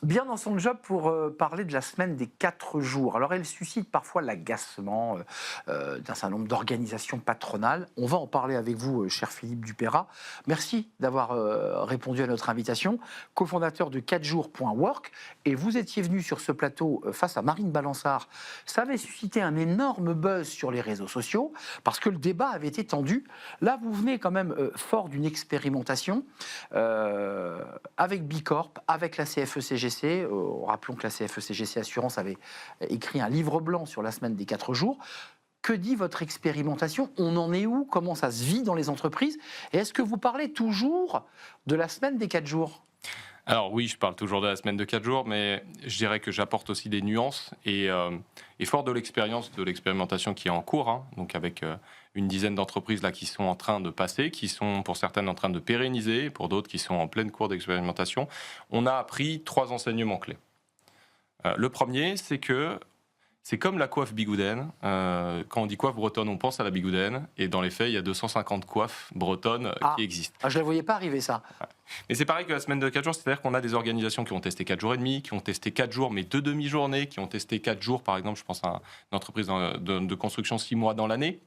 bien dans son job pour parler de la semaine des 4 jours. Alors elle suscite parfois l'agacement d'un certain nombre d'organisations patronales. On va en parler avec vous, cher Philippe Dupeyrat. Merci d'avoir répondu à notre invitation, cofondateur de 4jours.work. Et vous étiez venu sur ce plateau face à Marine Balançard. Ça avait suscité un énorme buzz sur les réseaux sociaux parce que le débat avait été tendu. Là, vous venez quand même fort d'une expérimentation avec Bicorp, avec la CFE-CGC. Rappelons que la CFE-CGC Assurance avait écrit un livre blanc sur la semaine des 4 jours. Que dit votre expérimentation? On en est où? Comment ça se vit dans les entreprises? Et est-ce que vous parlez toujours de la semaine des 4 jours? Alors oui, je parle toujours de la semaine de 4 jours, mais je dirais que j'apporte aussi des nuances et fort de l'expérience, de l'expérimentation qui est en cours, hein, donc avec une dizaine d'entreprises là qui sont en train de passer, qui sont pour certaines en train de pérenniser, pour d'autres qui sont en pleine cours d'expérimentation, on a appris 3 enseignements clés. Le premier, c'est que c'est comme la coiffe bigouden. Quand on dit coiffe bretonne, on pense à la bigouden. Et dans les faits, il y a 250 coiffes bretonnes qui existent. Je ne la voyais pas arriver, ça. Et c'est pareil que la semaine de 4 jours, c'est-à-dire qu'on a des organisations qui ont testé 4 jours et demi, qui ont testé 4 jours mais 2 demi-journées, qui ont testé 4 jours, par exemple, je pense à une entreprise de construction 6 mois dans l'année.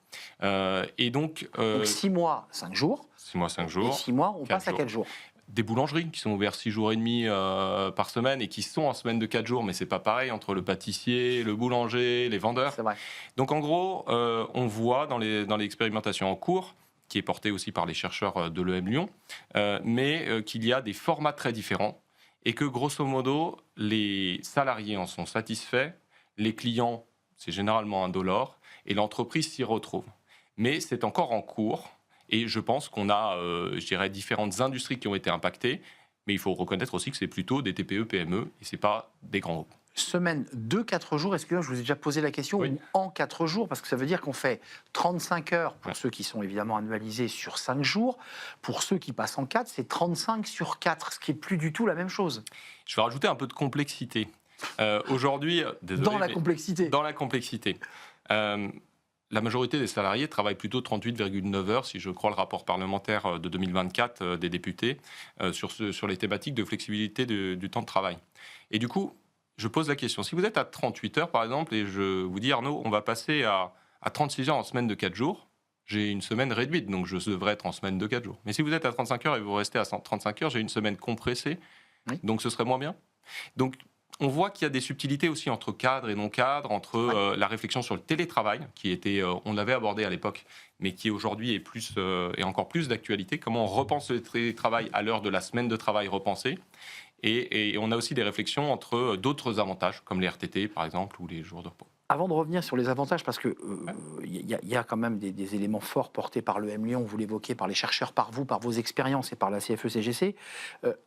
Donc 6 mois, 5 jours. 6 mois, 5 jours. Et 6 mois, on passe à 4 jours. Des boulangeries qui sont ouvertes 6 jours et demi par semaine et qui sont en semaine de 4 jours, mais c'est pas pareil entre le pâtissier, le boulanger, les vendeurs. C'est vrai. Donc en gros, on voit dans l'expérimentation en cours, qui est portée aussi par les chercheurs de l'EM Lyon, mais qu'il y a des formats très différents et que grosso modo, les salariés en sont satisfaits, les clients, c'est généralement indolore, et l'entreprise s'y retrouve. Mais c'est encore en cours. Et je pense qu'on a, je dirais, différentes industries qui ont été impactées, mais il faut reconnaître aussi que c'est plutôt des TPE, PME, et ce n'est pas des grands groupes. Semaine de 4 jours, excusez-moi, je vous ai déjà posé la question, Oui. ou en 4 jours, parce que ça veut dire qu'on fait 35 heures pour ceux qui sont évidemment annualisés sur 5 jours. Pour ceux qui passent en 4, c'est 35 sur 4, ce qui n'est plus du tout la même chose. Je vais rajouter un peu de complexité. Aujourd'hui, désolé, Dans la complexité. Dans la complexité. La majorité des salariés travaillent plutôt 38,9 heures, si je crois le rapport parlementaire de 2024 des députés, sur les thématiques de flexibilité du temps de travail. Et du coup, je pose la question, si vous êtes à 38 heures par exemple, et je vous dis Arnaud, on va passer à 36 heures en semaine de 4 jours, j'ai une semaine réduite, donc je devrais être en semaine de 4 jours. Mais si vous êtes à 35 heures et vous restez à 35 heures, j'ai une semaine compressée, oui. Donc ce serait moins bien. Donc on voit qu'il y a des subtilités aussi entre cadre et non-cadre, entre la réflexion sur le télétravail, qui était, on l'avait abordé à l'époque, mais qui aujourd'hui est encore plus d'actualité. Comment on repense le télétravail à l'heure de la semaine de travail repensée. Et on a aussi des réflexions entre d'autres avantages, comme les RTT par exemple, ou les jours de repos. Avant de revenir sur les avantages, parce qu'il y a quand même des éléments forts portés par l'EM Lyon, vous l'évoquez, par les chercheurs, par vous, par vos expériences et par la CFE-CGC,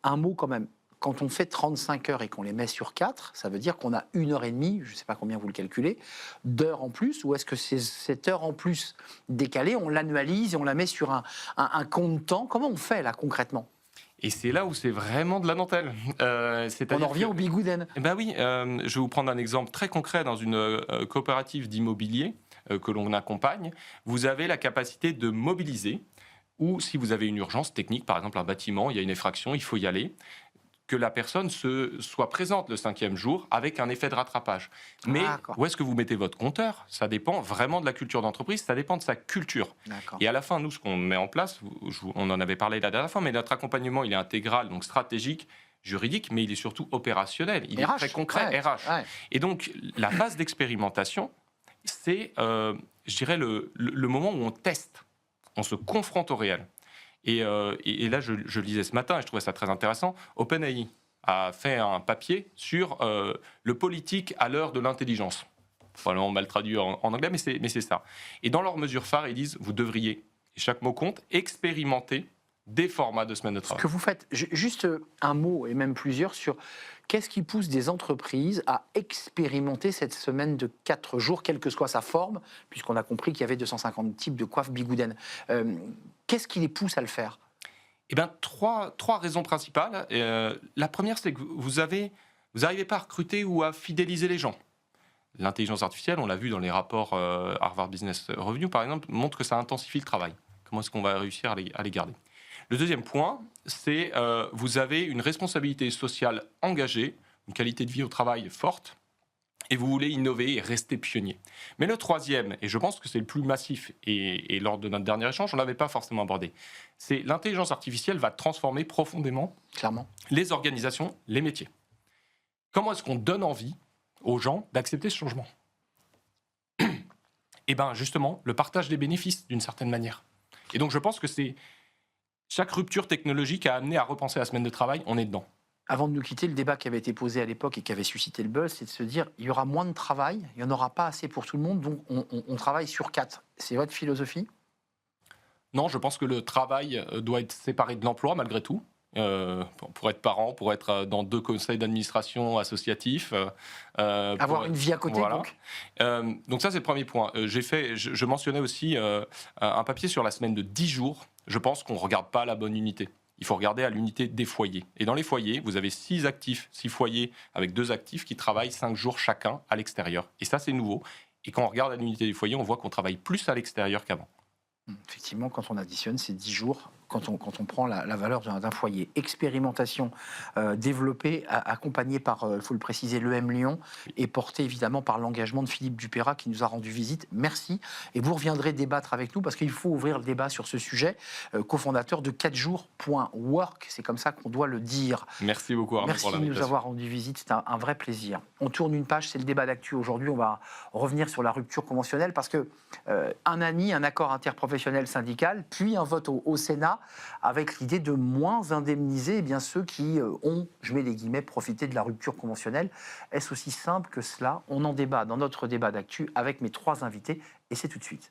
un mot quand même. Quand on fait 35 heures et qu'on les met sur 4, ça veut dire qu'on a 1h30, je ne sais pas combien vous le calculez, d'heures en plus, ou est-ce que cette heure en plus décalée, on l'annualise et on la met sur un compte temps? Comment on fait là concrètement? Et c'est là où c'est vraiment de la dentelle. On en revient au bigouden. Eh ben oui, je vais vous prendre un exemple très concret dans une coopérative d'immobilier que l'on accompagne. Vous avez la capacité de mobiliser, ou si vous avez une urgence technique, par exemple un bâtiment, il y a une effraction, il faut y aller, que la personne soit présente le 5e jour avec un effet de rattrapage. Mais où est-ce que vous mettez votre compteur? Ça dépend vraiment de la culture d'entreprise, ça dépend de sa culture. Et à la fin, nous, ce qu'on met en place, on en avait parlé la dernière fois, mais notre accompagnement, il est intégral, donc stratégique, juridique, mais il est surtout opérationnel. Il est très concret, RH. Ouais. Et donc, la phase d'expérimentation, c'est, je dirais, le moment où on teste, on se confronte au réel. Et là, je lisais ce matin, et je trouvais ça très intéressant, OpenAI a fait un papier sur le politique à l'heure de l'intelligence. Probablement mal traduit en anglais, mais c'est ça. Et dans leurs mesures phares, ils disent, vous devriez, et chaque mot compte, expérimenter des formats de semaine de travail. Ce que vous faites, juste un mot et même plusieurs sur qu'est-ce qui pousse des entreprises à expérimenter cette semaine de 4 jours, quelle que soit sa forme, puisqu'on a compris qu'il y avait 250 types de coiffes bigouden. Qu'est-ce qui les pousse à le faire? Eh bien, trois raisons principales. La première, c'est que vous n'arrivez pas à recruter ou à fidéliser les gens. L'intelligence artificielle, on l'a vu dans les rapports Harvard Business Review, par exemple, montre que ça intensifie le travail. Comment est-ce qu'on va réussir à les garder? Le deuxième point, c'est vous avez une responsabilité sociale engagée une qualité de vie au travail forte, et vous voulez innover et rester pionnier. Mais le troisième, et je pense que c'est le plus massif, et lors de notre dernier échange, on ne l'avait pas forcément abordé, c'est l'intelligence artificielle va transformer profondément Clairement. les organisations, les métiers. Comment est-ce qu'on donne envie aux gens d'accepter ce changement? Eh bien, justement, le partage des bénéfices, d'une certaine manière. Et donc, je pense que c'est chaque rupture technologique a amené à repenser la semaine de travail, on est dedans. Avant de nous quitter, le débat qui avait été posé à l'époque et qui avait suscité le buzz, c'est de se dire il y aura moins de travail, il n'y en aura pas assez pour tout le monde, donc on travaille sur 4. C'est votre philosophie? Non, je pense que le travail doit être séparé de l'emploi, malgré tout. Pour être parent, pour être dans 2 conseils d'administration associatifs. Avoir une vie à côté, voilà. donc. Donc ça, c'est le premier point. Je mentionnais aussi un papier sur la semaine de 10 jours. Je pense qu'on ne regarde pas la bonne unité. Il faut regarder à l'unité des foyers. Et dans les foyers, vous avez 6 actifs, 6 foyers avec 2 actifs qui travaillent 5 jours chacun à l'extérieur. Et ça, c'est nouveau. Et quand on regarde à l'unité des foyers, on voit qu'on travaille plus à l'extérieur qu'avant. Effectivement, quand on additionne, c'est 10 jours. Quand on prend la valeur d'un foyer. Expérimentation développée, accompagnée par, il faut le préciser, l'EM Lyon, et portée évidemment par l'engagement de Philippe Dupeyrat qui nous a rendu visite. Merci. Et vous reviendrez débattre avec nous parce qu'il faut ouvrir le débat sur ce sujet. Cofondateur de 4jours.work, c'est comme ça qu'on doit le dire. Merci beaucoup Arnaud Merci pour de nous l'invitation. avoir rendu visite, c'est un vrai plaisir. On tourne une page, c'est le débat d'actu aujourd'hui. On va revenir sur la rupture conventionnelle parce que un ANI, un accord interprofessionnel syndical, puis un vote au Sénat avec l'idée de moins indemniser eh bien, ceux qui ont, je mets les guillemets, profité de la rupture conventionnelle. Est-ce aussi simple que cela? On en débat dans notre débat d'actu avec mes 3 invités et c'est tout de suite.